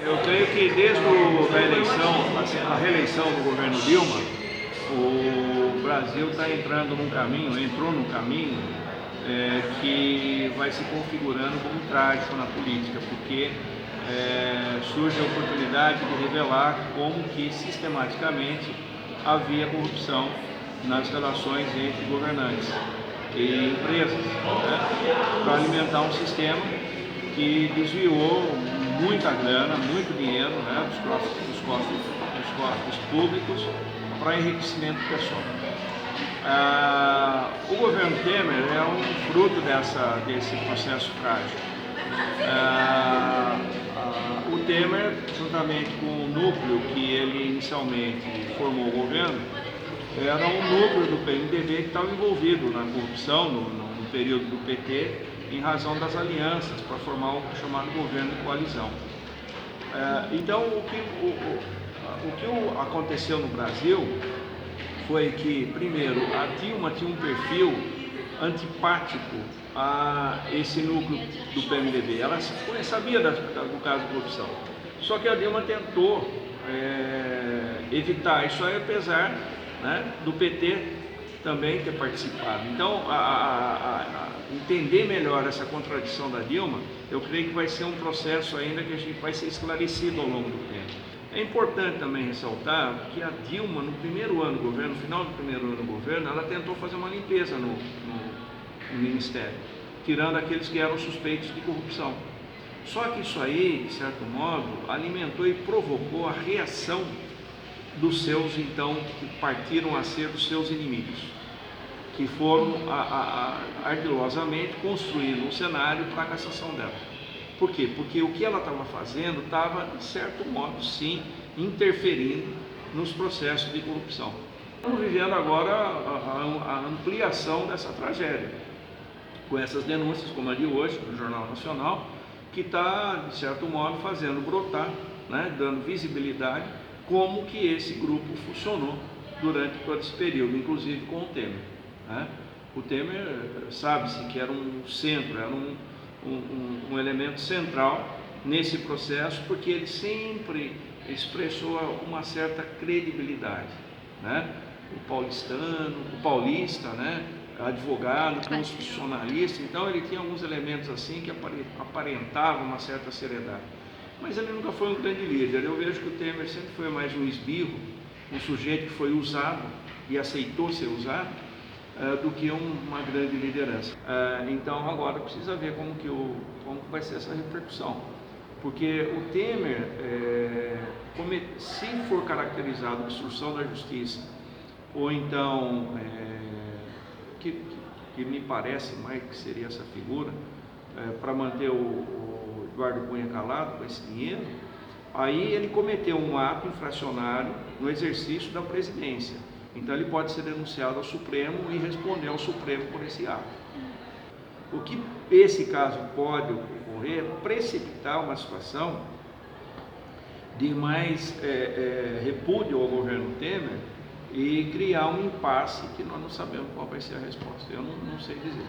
Eu creio que desde a reeleição do governo Dilma, o Brasil está entrando num caminho, entrou num caminho que vai se configurando como trágico na política, porque surge a oportunidade de revelar como que sistematicamente havia corrupção nas relações entre governantes e empresas, né, para alimentar um sistema que desviou muita grana, muito dinheiro, né, dos cofres públicos para enriquecimento pessoal. O governo Temer é um fruto desse processo trágico. O Temer, juntamente com o núcleo que ele inicialmente formou o governo, era um núcleo do PMDB que estava envolvido na corrupção no período do PT, em razão das alianças para formar o chamado governo de coalizão. Então, o que aconteceu no Brasil foi que, primeiro, a Dilma tinha um perfil antipático a esse núcleo do PMDB. Ela sabia do caso de corrupção, só que a Dilma tentou evitar isso aí, apesar, né, do PT também ter participado. Então, entender melhor essa contradição da Dilma, eu creio que vai ser um processo ainda que a gente vai ser esclarecido ao longo do tempo. É importante também ressaltar que a Dilma, no primeiro ano do governo, no final do primeiro ano do governo, ela tentou fazer uma limpeza no Ministério, tirando aqueles que eram suspeitos de corrupção. Só que isso aí, de certo modo, alimentou e provocou a reação dos seus, então, que partiram a ser os seus inimigos, que foram ardilosamente construindo um cenário para a cassação dela. Por quê? Porque o que ela estava fazendo estava, de certo modo, sim, interferindo nos processos de corrupção. Estamos vivendo agora a ampliação dessa tragédia, com essas denúncias, como a de hoje, no Jornal Nacional, que está, de certo modo, fazendo brotar, né, dando visibilidade, como que esse grupo funcionou durante todo esse período, inclusive com o Temer, né? O Temer, sabe-se que era um centro, era um elemento central nesse processo, porque ele sempre expressou uma certa credibilidade, né? O paulista, né? Advogado, constitucionalista, então ele tinha alguns elementos assim que aparentavam uma certa seriedade. Mas ele nunca foi um grande líder. Eu vejo que o Temer sempre foi mais um esbirro, um sujeito que foi usado e aceitou ser usado, do que uma grande liderança. Então agora precisa ver como vai ser essa repercussão. Porque o Temer, se for caracterizado obstrução da justiça, ou então, que me parece mais que seria essa figura, para manter o Eduardo Cunha calado com esse dinheiro, aí ele cometeu um ato infracionário no exercício da presidência. Então ele pode ser denunciado ao Supremo e responder ao Supremo por esse ato. O que esse caso pode ocorrer é precipitar uma situação de mais repúdio ao governo Temer e criar um impasse que nós não sabemos qual vai ser a resposta. Eu não sei dizer.